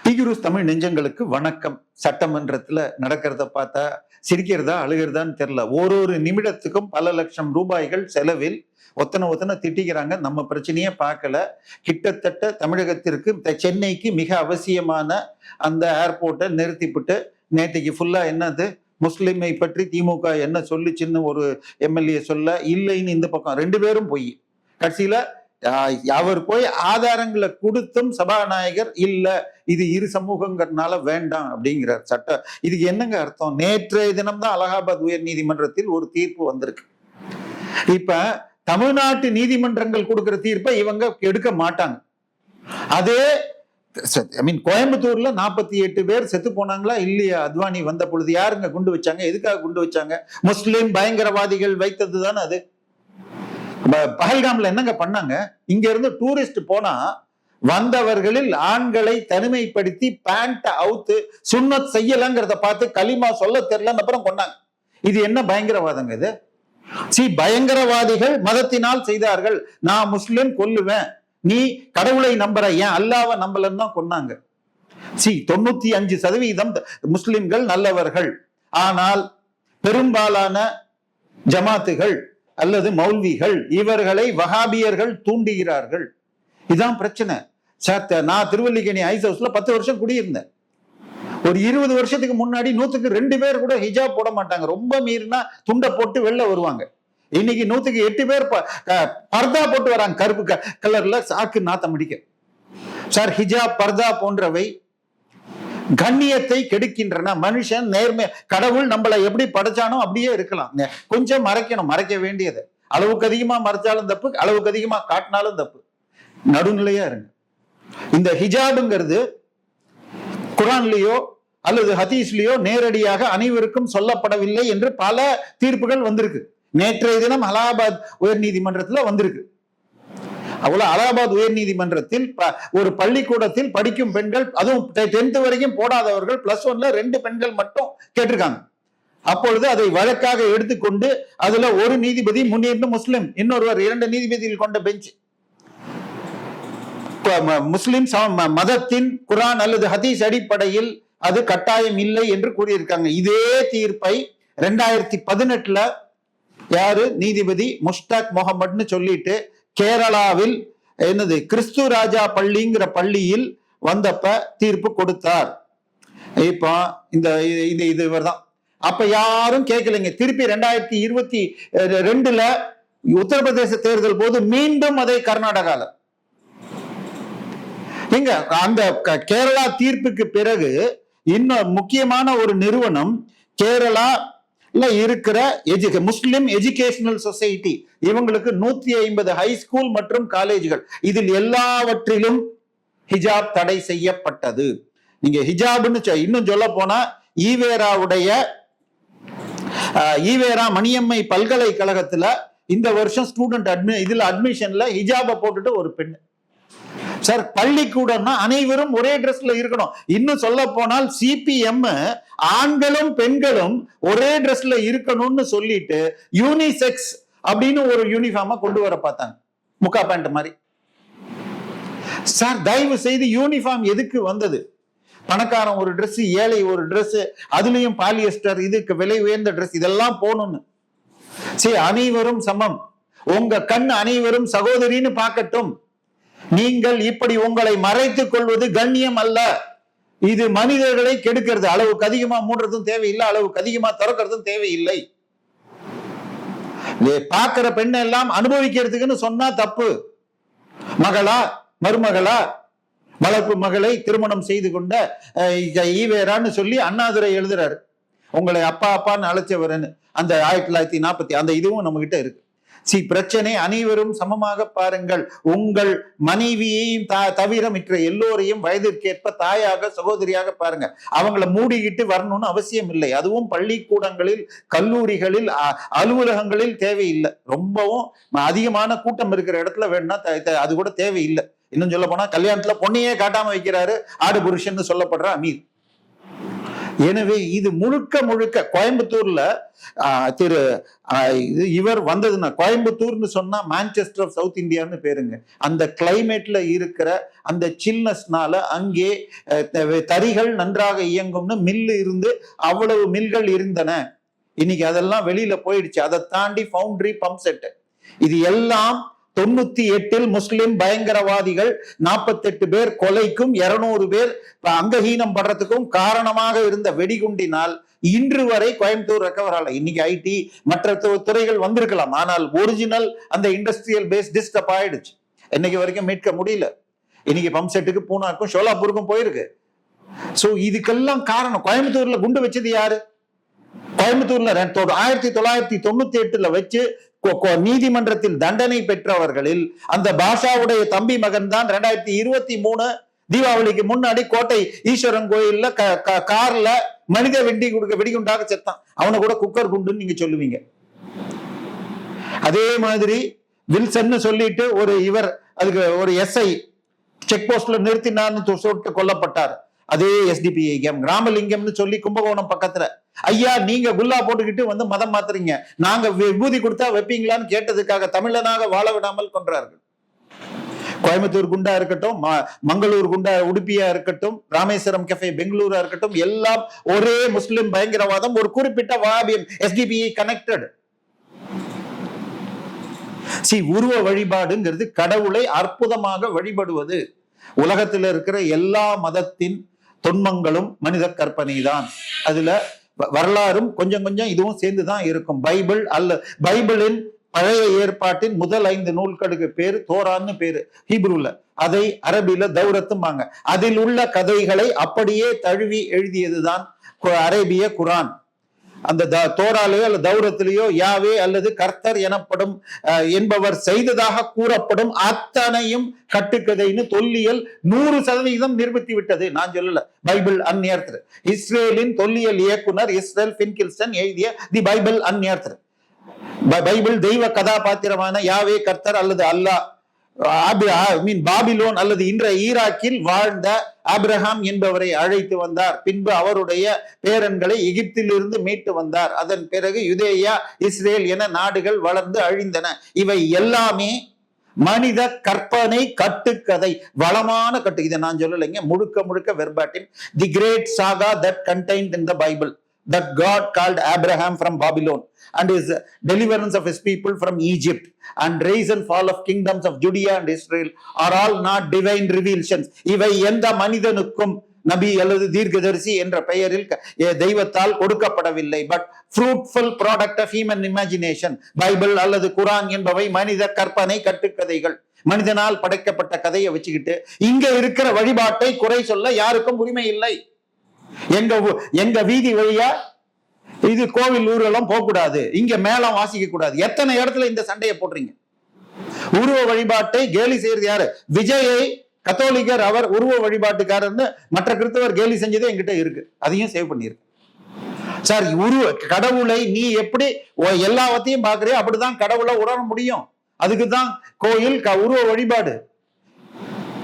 டிகிரூஸ் தமிழ் நெஞ்சங்களுக்கு வணக்கம். சட்டமன்றத்துல நடக்கிறத பார்த்தா சிரிக்கிறதா அழுகிறதான்னு தெரியல. ஒரு நிமிடத்துக்கும் பல லட்சம் ரூபாய்கள் செலவில் ஒத்தனை திட்டிக்கிறாங்க. நம்ம பிரச்சனையே பார்க்கல. கிட்டத்தட்ட தமிழகத்திற்கு சென்னைக்கு மிக அவசியமான அந்த ஏர்போர்ட்டை நிறுத்திவிட்டு நேற்றுக்கு ஃபுல்லா என்னது முஸ்லிமை பற்றி திமுக என்ன சொல்லிச்சுன்னு ஒரு எம்எல்ஏ சொல்ல, இல்லைன்னு இந்த பக்கம் ரெண்டு பேரும் போய் கடைசியில அவர் போய் ஆதாரங்களை கொடுத்தும் சபாநாயகர் இல்ல இது இரு சமூகங்கிறதுனால வேண்டாம் அப்படிங்கிறார். சட்ட இதுக்கு என்னங்க அர்த்தம்? நேற்றைய தினம்தான் அலகாபாத் உயர் நீதிமன்றத்தில் ஒரு தீர்ப்பு வந்திருக்கு. இப்ப தமிழ்நாட்டு நீதிமன்றங்கள் கொடுக்கிற தீர்ப்பை இவங்க எடுக்க மாட்டாங்க. அதே கோயம்புத்தூர்ல 48 பேர் செத்து போனாங்களா இல்லையா? அத்வானி வந்த பொழுது யாருங்க குண்டு வச்சாங்க? எதுக்காக குண்டு வச்சாங்க? முஸ்லிம் பயங்கரவாதிகள் வைத்தது தானே அது. பஹல்காம்ல என்னங்க பண்ணாங்க? இங்க இருந்து டூரிஸ்ட் போனா வந்தவர்களில் ஆண்களை தனிமைப்படுத்தி பேண்ட் அவுத்து சுன்னத் செய்யலங்கிறத பார்த்து களிமா சொல்ல தெரியலன்னு அப்புறம் கொண்டாங்க. இது என்ன பயங்கரவாதங்க இது? பயங்கரவாதிகள் மதத்தினால் செய்தார்கள். நான் முஸ்லிம் கொல்லுவேன், நீ கடவுளை நம்புற, ஏன் அல்லாஹ்வை நம்பலன்னு தான் கொன்னாங்க. 95% முஸ்லிம்கள் நல்லவர்கள். ஆனால் பெரும்பாலான ஜமாத்துகள் அல்லது மௌல்விகள் இவர்களை வஹாபியர்கள் தூண்டுகிறார்கள். இதுதான் பிரச்சனை. நான் திருவல்லிக்கேணி ஐஸ் ஹவுஸ்ல 10 வருஷம் குடியிருந்தேன். ஒரு 20 வருஷத்துக்கு முன்னாடி 100க்கு 2 பேர் கூட ஹிஜாப் போட மாட்டாங்க. ரொம்ப மீறினா துண்டை போட்டு வெளில வருவாங்க. இன்னைக்கு 100க்கு 8 பேர் பர்தா போட்டு வராங்க. கருப்பு கலர்ல சாக்கு நாத்தம் அடிக்க. ஹிஜாப் பர்தா போன்றவை கண்ணியத்தை கெடுக்கின்றன. மனுஷன் நேர்மை, கடவுள் நம்மளை எப்படி படைச்சானோ அப்படியே இருக்கலாம். கொஞ்சம் மறைக்கணும், மறைக்க வேண்டியது. அளவுக்கு அதிகமா மறைச்சாலும் தப்பு, அளவுக்கு அதிகமா காட்டினாலும் தப்பு. நடுநிலையா இருங்க. இந்த ஹிஜாபுங்கிறது குரான்லயோ அல்லது ஹதீஸ்லயோ நேரடியாக அனைவருக்கும் சொல்லப்படவில்லை என்று பல தீர்ப்புகள் வந்திருக்கு. நேற்றைய தினம் அலகாபாத் உயர் நீதிமன்றத்துல வந்திருக்கு. அவ்வளவு அலகாபாத் உயர் நீதிமன்றத்தில் ஒரு பள்ளிக்கூடத்தில் படிக்கும் பெண்கள், அதுவும் 10th வரைக்கும் போடாதவர்கள், +1ல 2 பெண்கள் மட்டும் கேட்டிருக்காங்க. அப்பொழுது அதை வழக்காக எடுத்துக்கொண்டு அதுல ஒரு நீதிபதி முன்னிருந்து முஸ்லிம், இன்னொருவர் 2 நீதிபதிகள் கொண்ட பெஞ்ச் முஸ்லிம் மதத்தின் குரான் அல்லது ஹதீஸ் அடிப்படையில் அது கட்டாயம் இல்லை என்று கூறியிருக்காங்க. இதே தீர்ப்பை 2018ல யாரு நீதிபதி முஷ்டாக் முகமதுன்னு சொல்லிட்டு கேரளாவில் என்னது கிறிஸ்து ராஜா பள்ளிங்கிற பள்ளியில் வந்தப்ப தீர்ப்பு கொடுத்தார். இப்போ இந்த இவர்தான். அப்ப யாரும் கேட்கலைங்க. திருப்பி 2022ல உத்தரப்பிரதேச தேர்தல் போது மீண்டும் அதை கர்நாடகால எங்க அந்த கேரளா தீர்ப்புக்கு பிறகு இன்னும் முக்கியமான ஒரு நிறுவனம் கேரளா இருக்கிற முஸ்லிம் எஜுகேஷனல் சொசைட்டி, இவங்களுக்கு 150 ஹை ஸ்கூல் மற்றும் காலேஜ்கள், இதில் எல்லாவற்றிலும் ஹிஜாப் தடை செய்யப்பட்டது. நீங்க ஹிஜாப்னு இன்னும் சொல்ல போனா ஈவேரா மணியம்மை பல்கலைக்கழகத்துல இந்த வருஷம் ஸ்டூடெண்ட் அட்மிஷன்ல ஹிஜாபை போட்டுட்டு ஒரு பெண். பள்ளிக்கூடம்னா அனைவரும் ஒரே டிரெஸ்ல இருக்கணும். இன்னும் சொல்ல போனால் சிபிஎம் ஆண்களும் பெண்களும் ஒரே டிரெஸ்ல இருக்கணும்னு சொல்லிட்டு யூனிசெக்ஸ் அப்படின்னு ஒரு யூனிஃபார்மா கொண்டு வர பார்த்தாங்க, முக்கா பேண்ட் மாதிரி. தயவு செய்து யூனிஃபார்ம் எதுக்கு வந்தது? பணக்காரன் ஒரு டிரெஸ், ஏழை ஒரு டிரெஸ், அதுலயும் பாலியஸ்டர், இதுக்கு விலை உயர்ந்த டிரெஸ், இதெல்லாம் போகணும்னு. அனைவரும் சமம், உங்க கண் அனைவரும் சகோதரின்னு பார்க்கட்டும். நீங்கள் இப்படி உங்களை மறைத்துக் கொள்வது கண்ணியம் அல்ல. இது மனிதர்களை கெடுக்கிறது. அளவுக்கு அதிகமா மூடுறதும் தேவையில்லை, அளவுக்கு அதிகமா திறக்கிறதும் தேவையில்லை. பார்க்கிற பெண்ணை எல்லாம் அனுபவிக்கிறதுக்குன்னு சொன்னா தப்பு. மகளா மருமகளா வளர்ப்பு மகளை திருமணம் செய்து கொண்ட ஈவேரான்னு சொல்லி அண்ணாதுரை எழுதுறாரு. உங்களை அப்பா அப்பான்னு அழைச்சவர்னு அந்த 1940 அந்த இதுவும் நம்ம கிட்ட இருக்கு. பிரச்சனை அனைவரும் சமமாக பாருங்கள். உங்கள் மனைவியையும் தவிர மற்ற எல்லோரையும் வயதிற்கேற்ப தாயாக சகோதரியாக பாருங்க. அவங்களை மூடிக்கிட்டு வரணும்னு அவசியம் இல்லை. அதுவும் பள்ளிக்கூடங்களில், கல்லூரிகளில், அலுவலகங்களில் தேவையில்லை. ரொம்பவும் அதிகமான கூட்டம் இருக்கிற இடத்துல வேணும்னா அது கூட தேவையில்லை. இன்னும் சொல்ல போனா கல்யாணத்துல பொண்ணையே காட்டாம வைக்கிறாரு ஆடு புருஷன் சொல்லப்படுற அமீர். எனவே இது முழுக்க முழுக்க கோயம்புத்தூர்ல திரு இவர் வந்ததுன்னா, கோயம்புத்தூர்னு சொன்னா மான்செஸ்டர் ஆஃப் சவுத் இந்தியான்னு பேருங்க. அந்த கிளைமேட்ல இருக்கிற அந்த சில்னஸ்னால அங்கே தறிகள் நன்றாக இயங்கும்னு மில்லு இருந்து அவ்வளவு மில்கள் இருந்தன. இன்னைக்கு அதெல்லாம் வெளியில போயிடுச்சு. அதை தாண்டி ஃபவுண்டரி, பம்ப் செட், இது எல்லாம் 98 முஸ்லிம் பயங்கரவாதிகள் 48 பேர் கொலைக்கும் 200 பேர் அங்கஹீனம் படுறதுக்கும் காரணமாக இருந்த வெடிகுண்டினால் இன்று வரை கோயம்புத்தூர் ரெக்கவர் ஆகல. இன்னைக்கு ஐடி மற்ற துறைகள் வந்திருக்கலாம், ஆனால் ஒரிஜினல் அந்த இண்டஸ்ட்ரியல் பேஸ் டிஸ்டர்ப் ஆயிடுச்சு. இன்னைக்கு வரைக்கும் மீட்க முடியல. இன்னைக்கு பம்ப் செட்டுக்கு பூனாக்கும் ஷோலாப்பூருக்கும் போயிருக்கு. சோ இதுக்கெல்லாம் காரணம் கோயம்புத்தூர்ல குண்டு வச்சது யாரு? கோயம்புத்தூர்ல 1998 வச்சு நீதிமன்றத்தில் தண்டனை பெற்றவர்களில் அந்த பாஷாவுடைய தம்பி மகன் தான் 2023 தீபாவளிக்கு முன்னாடி கோட்டை ஈஸ்வரன் கோயில்ல கார்ல மனித வெடிகுண்டாக செத்தான். அவனை கூட குக்கர் குண்டுன்னு நீங்க சொல்லுவீங்க. அதே மாதிரி வில்சன் சொல்லிட்டு இவர் அதுக்கு ஒரு எஸ்ஐ செக் போஸ்ட்ல நிறுத்தினார்னு சொல்லிட்டு கொல்லப்பட்டார். அதே எஸ்டிபிஐ கேம் ராமலிங்கம்னு சொல்லி கும்பகோணம் பக்கத்துல, ஐயா நீங்க குல்லா போட்டுக்கிட்டு வந்து மதம் மாத்துறீங்க, நாங்க விபூதி கொடுத்தா வைப்பீங்களான்னு கேட்டதுக்காக தமிழனாக வாழ விடாமல் கொன்றார்கள். கோயம்புத்தூர் குண்டா இருக்கட்டும், மங்களூர் குண்டா உடுப்பியா இருக்கட்டும், ராமேஸ்வரம் கெஃபே பெங்களூரா இருக்கட்டும், எல்லாம் ஒரே முஸ்லிம் பயங்கரவாதம், ஒரு குறிப்பிட்ட வஹாபியம் எஸ்டிபிஐ கனெக்டட். உருவ வழிபாடுங்கிறது கடவுளை அற்புதமாக வழிபடுவது. உலகத்தில் இருக்கிற எல்லா மதத்தின் தொன்மங்களும் மனித கற்பனை தான். அதுல வரலாறும் கொஞ்சம் கொஞ்சம் இதுவும் சேர்ந்துதான் இருக்கும். பைபிளின் பழைய ஏற்பாட்டின் முதல் 5 நூல்களுக்கு பேரு தோரான்னு பேரு ஹீப்ரூல, அதை அரபில தௌரத்தும்பாங்க. அதில் உள்ள கதைகளை அப்படியே தழுவி எழுதியதுதான் அரேபிய குரான். அந்த தோராலேயோ அல்லது தௌரத்திலேயோ யாவே அல்லது கர்த்தர் எனப்படும் என்பவர் செய்ததாக கூறப்படும் அத்தனையும் கட்டுக்கதைன்னு தொல்லியல் 100% நிரூபித்து விட்டது. நான் சொல்லல, பைபிள் அன்னியர்த்தர். இஸ்ரேலின் தொல்லியல் இயக்குனர் இஸ்ரேல் ஃபின்கில்சன் எழுதிய தி பைபிள் அன்னியர்த்தர். பைபிள் தெய்வ கதாபாத்திரமான யாவே கர்த்தர் அல்லது அல்லாஹ் பாபிலோன் அல்லது இன்றைய ஈராக்கில் வாழ்ந்த ஆபிரகாம் என்பவரை அழைத்து வந்தார். பின்பு அவருடைய பேரன்களை எகிப்தில் இருந்து மீட்டு வந்தார். அதன் பிறகு யுதேயா, இஸ்ரேல் என நாடுகள் வளர்ந்து அழிந்தன. இவை எல்லாமே மனித கற்பனை கட்டுக்கதை, வளமான கட்டு. இதை நான் சொல்லலைங்க, முழுக்க முழுக்க verbatim. The great saga that contained in the Bible, that God called Abraham from Babylon and his deliverance of his people from Egypt and rise and fall of kingdoms of Judea and Israel are all not divine revelations. இவை எந்த மனிதனுக்கும் நபி அல்லது தீர்க்கதரிசி என்ற பெயரில் தெய்வத்தால் கொடுக்கப்படவில்லை. But fruitful product of human imagination. Bible அல்லது குரான் என்பவை மனித கற்பனை கட்டுக்கதைகள். மனிதனால் படைக்கப்பட்ட கதையை வச்சுக்கிட்டு இங்க இருக்கிற வழிபாட்டை குறை சொல்ல யாருக்கும் உரிமை இல்லை. எங்க வீதி வழியா இது கோவில் ஊரெல்லாம் போக கூடாது, இங்க மேளம் வாசிக்க கூடாது. எத்தனை இடத்துல இந்த சண்டையை போடுறீங்க? உருவ வழிபாட்டை கேலி செய்யறது யாரு? விஜயை கத்தோலிக்கர், அவர் உருவ வழிபாட்டுக்காரர்னு மற்ற கிறிஸ்தவர் கேலி செஞ்சதே என்கிட்ட இருக்கு, அதையும் சேவ் பண்ணிருக்கு. சார், கடவுளை நீ எப்படி எல்லாத்தையும் பாக்குறியோ அப்படிதான் கடவுளை உணர முடியும். அதுக்குதான் கோயில் உருவ வழிபாடு.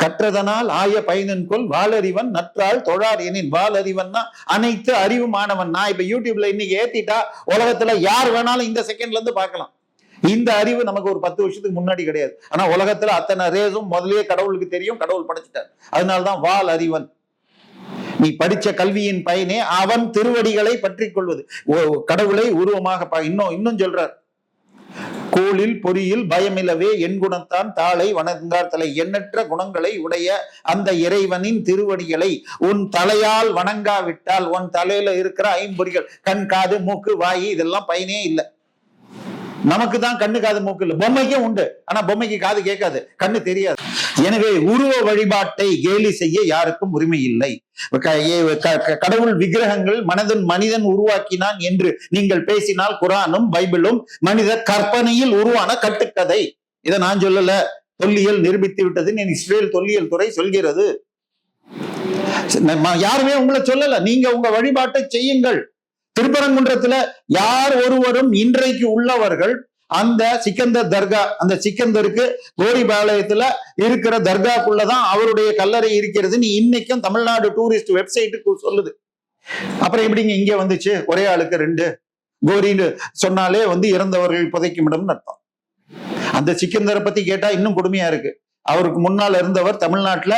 கற்றதனால் ஆய பயனன்கொள் வாளறிவன் நற்றால் தொழார் எனின். வாளறிவன்னா அனைத்து அறிவுமானவன். நான் இப்ப யூடியூப்ல இன்னைக்கு ஏத்திட்டா உலகத்துல யார் வேணாலும் இந்த செகண்ட்ல இருந்து பார்க்கலாம். இந்த அறிவு நமக்கு ஒரு 10 வருஷத்துக்கு முன்னாடி கிடையாது. ஆனா உலகத்துல அத்தனை ரேஸும் முதலே கடவுளுக்கு தெரியும், கடவுள் படைச்சிட்டார். அதனால்தான் வாள் அறிவன். நீ படிச்ச கல்வியின் பயனே அவன் திருவடிகளை பற்றி கொள்வது. கடவுளை உருவமாக இன்னும் சொல்றார், கோளில் பொறியில் பயமிலவே என் குணத்தான் தாளை வணங்கார் தலை. எண்ணற்ற குணங்களை உடைய அந்த இறைவனின் திருவடிகளை உன் தலையால் வணங்காவிட்டால் உன் தலையில இருக்கிற 5 பொறிகள், கண், காது, மூக்கு, வாயு, இதெல்லாம் பயனே இல்லை. நமக்கு தான் கண்ணு, காது, மூக்கு இல்லை. பொம்மைக்கும் உண்டு, ஆனா பொம்மைக்கு காது கேட்காது, கண்ணு தெரியாது. எனவே உருவ வழிபாட்டை கேலி செய்ய யாருக்கும் உரிமை இல்லை. கடவுள் விக்கிரகங்கள் மனிதன் உருவாக்கினான் என்று நீங்கள் பேசினால் குரானும் பைபிளும் மனித கற்பனையில் உருவான கட்டுக்கதை. இதை நான் சொல்லல, தொல்லியல் நிரூபித்து விட்டது. இஸ்ரேல் தொல்லியல் துறை சொல்கிறது. யாருமே உங்களை சொல்லல, நீங்க உங்க வழிபாட்டை செய்யுங்கள். திருப்பரங்குன்றத்துல யார் ஒருவரும் இன்றைக்கு உள்ளவர்கள் அந்த சிக்கந்தர் தர்கா, அந்த சிக்கந்தருக்கு கோரிபாளையத்துல இருக்கிற தர்காக்குள்ளதான் அவருடைய கல்லறை இருக்கிறது. நீ இன்னைக்கும் தமிழ்நாடு டூரிஸ்ட் வெப்சைட்டுக்கு சொல்லுது. அப்புறம் எப்படிங்க இங்க வந்துச்சு ஒரே ஆளுக்கு ரெண்டு கோரின்னு சொன்னாலே இறந்தவர்கள் புதைக்கும் இடம்னு அர்த்தம். அந்த சிக்கந்தரை பத்தி கேட்டா இன்னும் கொடுமையா இருக்கு. அவருக்கு முன்னால் இருந்தவர் தமிழ்நாட்டுல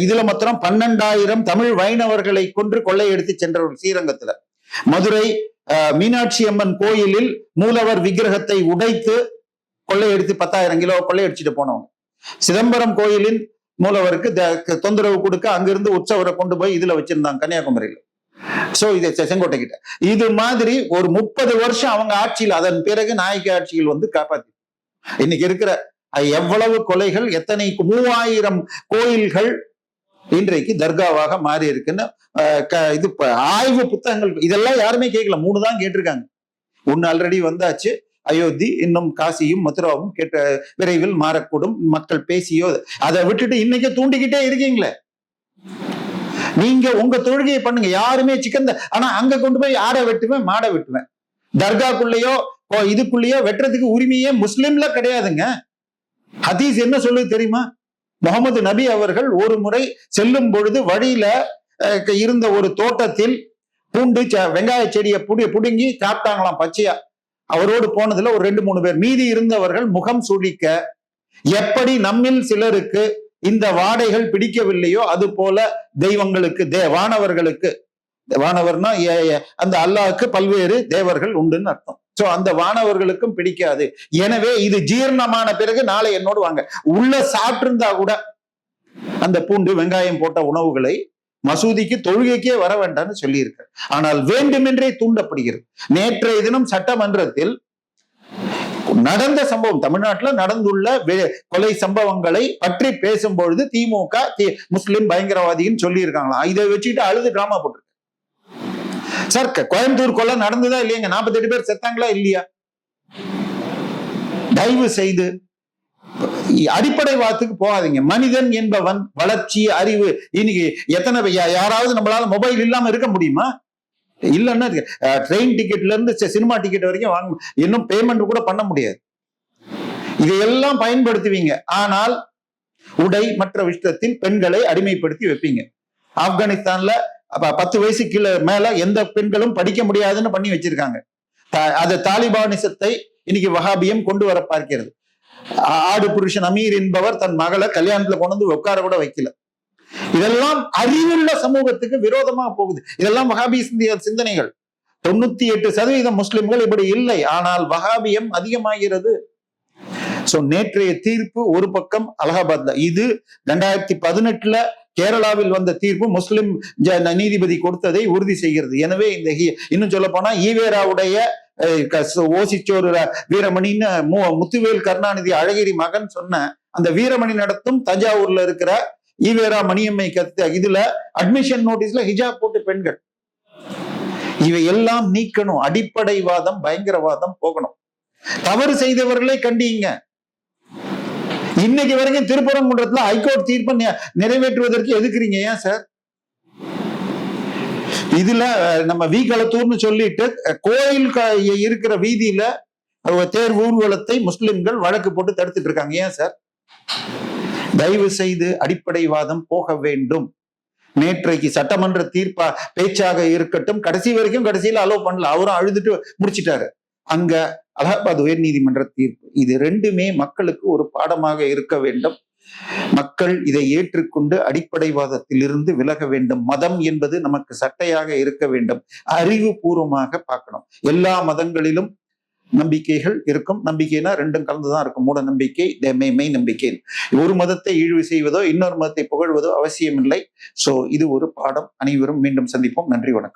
இதுல மாத்திரம் 12,000 தமிழ் வைணவர்களை கொன்று கொள்ளையெடுத்து சென்றவர். ஸ்ரீரங்கத்துல மதுரை மீனாட்சி அம்மன் கோயிலில் மூலவர் விக்கிரகத்தை உடைத்து கொள்ளையடித்து 10,000 கிலோ கொள்ளையடிச்சுட்டு போனவங்க. சிதம்பரம் கோயிலின் மூலவருக்கு தொந்தரவு கொடுக்க அங்கிருந்து உற்சவரை கொண்டு போய் இதுல வச்சிருந்தாங்க கன்னியாகுமரியில. சோ இது செங்கோட்டை கிட்ட இது மாதிரி ஒரு 30 வருஷம் அவங்க ஆட்சியில், அதன் பிறகு நாயக்க ஆட்சியில் காப்பாத்தி இன்னைக்கு இருக்கிற எவ்வளவு கொலைகள், எத்தனை 3000 கோயில்கள் இன்றைக்கு தர்காவாக மாறி இருக்குன்னு இது ஆய்வு புத்தகங்கள். இதெல்லாம் யாருமே கேட்கல, 3 தான் கேட்டிருக்காங்க. ஒன்னு ஆல்ரெடி வந்தாச்சு, அயோத்தி, இன்னும் காசியும் மதுராவும் விரைவில் மாறக்கூடும், மக்கள் பேசியோ. அதை விட்டுட்டு இன்னைக்கு தூண்டிக்கிட்டே இருக்கீங்களே. நீங்க உங்க தொழுகையை பண்ணுங்க, யாருமே ஆனா அங்க கொண்டு போய் ஆடை வெட்டுவேன் மாடை வெட்டுவேன், தர்காக்குள்ளேயோ இதுக்குள்ளேயோ வெட்டுறதுக்கு உரிமையே முஸ்லிம்ல கிடையாதுங்க. ஹதீஸ் என்ன சொல்லுது தெரியுமா? முகமது நபி அவர்கள் ஒரு முறை செல்லும் பொழுது வழியில இருந்த ஒரு தோட்டத்தில் பூண்டு வெங்காய செடியை புடுங்கி சாப்பிட்டாங்களாம் பச்சையா. அவரோடு போனதுல ஒரு 2-3 பேர், மீதி இருந்தவர்கள் முகம் சுழிக்க, எப்படி நம்மில் சிலருக்கு இந்த வாடைகள் பிடிக்கவில்லையோ அது போல தெய்வங்களுக்கு வானவர்களுக்கு, வானவர்னா அந்த அல்லாஹ்க்கு பல்வேறு தேவர்கள் உண்டுன்னு அர்த்தம். சோ அந்த வானவர்களுக்கும் பிடிக்காது. எனவே இது ஜீரணமான பிறகு நாளை என்னோடு வாங்க. உள்ள சாப்பிட்டு இருந்தா கூட அந்த பூண்டு வெங்காயம் போட்ட உணவுகளை மசூதிக்கு தொழுகைக்கே வர வேண்டாம்னு சொல்லி இருக்க. ஆனால் வேண்டுமென்றே தூண்டப்படுகிறது. நேற்றைய தினம் சட்டமன்றத்தில் நடந்த சம்பவம், தமிழ்நாட்டுல நடந்துள்ள கொலை சம்பவங்களை பற்றி பேசும்பொழுது திமுக முஸ்லிம் பயங்கரவாதின்னு சொல்லி இருக்காங்களா. இதை வச்சுட்டு அழுது டிராமா போட்டு சார். கோயம்புத்தூர் கொலை நடந்ததா இல்லையாங்க? 48 பேர் செத்தாங்களா இல்லையா? தயவு செய்து அடிப்படைவாதத்துக்கு போகாதீங்க. மனிதன் என்பவன் வளர்ச்சி, அறிவு, இன்னைக்கு எத்தனை யாராவது நம்மளால மொபைல் இல்லாம இருக்க முடியுமா? இல்லன்னா ட்ரெயின் டிக்கெட்ல இருந்து சினிமா டிக்கெட் வரைக்கும் வாங்க, இன்னும் பேமெண்ட் கூட பண்ண முடியாது. இதையெல்லாம் பயன்படுத்துவீங்க. ஆனால் உடை மற்ற விஷயத்தில் பெண்களை அடிமைப்படுத்தி வைப்பீங்க. ஆப்கானிஸ்தான்ல 10 வயசு கீழே மேல எந்த பெண்களும் படிக்க முடியாதுன்னு பண்ணி வச்சிருக்காங்க. அது தாலிபானிசத்தை இன்னைக்கு வஹாபியம் கொண்டு வர பார்க்கிறது. ஆடு புருஷன் அமீர் என்பவர் தன் மகளை கல்யாணத்துல கொண்டு உட்கார கூட வைக்கல. இதெல்லாம் அறிவுள்ள சமூகத்துக்கு விரோதமா போகுது. இதெல்லாம் வஹாபி சிந்தனைகள். 98% முஸ்லிம்கள் இப்படி இல்லை, ஆனால் வஹாபியம் அதிகமாகிறது. சோ நேற்றைய தீர்ப்பு ஒரு பக்கம் அலகாபாத்ல, இது 2018 கேரளாவில் வந்த தீர்ப்பு முஸ்லிம் நீதிபதி கொடுத்ததை உறுதி செய்கிறது. எனவே இந்த இன்னும் சொல்ல போனா ஈவேராவுடைய ஓசிச்சோறு வீரமணின்னு முத்துவேல் கருணாநிதி அழகிரி மகன் சொன்ன அந்த வீரமணி நடத்தும் தஞ்சாவூர்ல இருக்கிற ஈவேரா மணியம்மை இதுல அட்மிஷன் நோட்டீஸ்ல ஹிஜாப் போட்டு பெண்கள், இவை எல்லாம் நீக்கணும். அடிப்படைவாதம், பயங்கரவாதம் போகணும். தவறு செய்தவர்களை கண்டிங்க. இன்னைக்கு வரைக்கும் திருப்பரங்குன்றத்துல ஹைகோர்ட் தீர்ப்பை நிறைவேற்றுவதற்கு எதுக்குறீங்க? ஏன் சார்? இதுல நம்ம வீக்களத்தூர்னு சொல்லிட்டு கோயில் இருக்கிற வீதியில தேர் ஊர்வலத்தை முஸ்லிம்கள் வழக்கு போட்டு தடுத்துட்டு இருக்காங்க. ஏன் சார்? தயவு செய்து அடிப்படைவாதம் போக வேண்டும். நேற்றைக்கு சட்டமன்ற தீர்ப்பா பேச்சாக இருக்கட்டும், கடைசி வரைக்கும் கடைசியில அலோவ் பண்ணல, அவரும் அழுதுட்டு முடிச்சிட்டாரு. அங்க அலகாபாத் உயர் நீதிமன்ற தீர்ப்பு, இது ரெண்டுமே மக்களுக்கு ஒரு பாடமாக இருக்க வேண்டும். மக்கள் இதை ஏற்றுக்கொண்டு அடிப்படைவாதத்திலிருந்து விலக வேண்டும். மதம் என்பது நமக்கு சட்டையாக இருக்க வேண்டும். அறிவு பூர்வமாக பார்க்கணும். எல்லா மதங்களிலும் நம்பிக்கைகள் இருக்கும். நம்பிக்கைனா ரெண்டும் கலந்துதான் இருக்கும். மூட நம்பிக்கை, மெய் நம்பிக்கை. ஒரு மதத்தை இழிவு செய்வதோ இன்னொரு மதத்தை புகழ்வதோ அவசியம் இல்லை. சோ இது ஒரு பாடம். அனைவரும் மீண்டும் சந்திப்போம். நன்றி, வணக்கம்.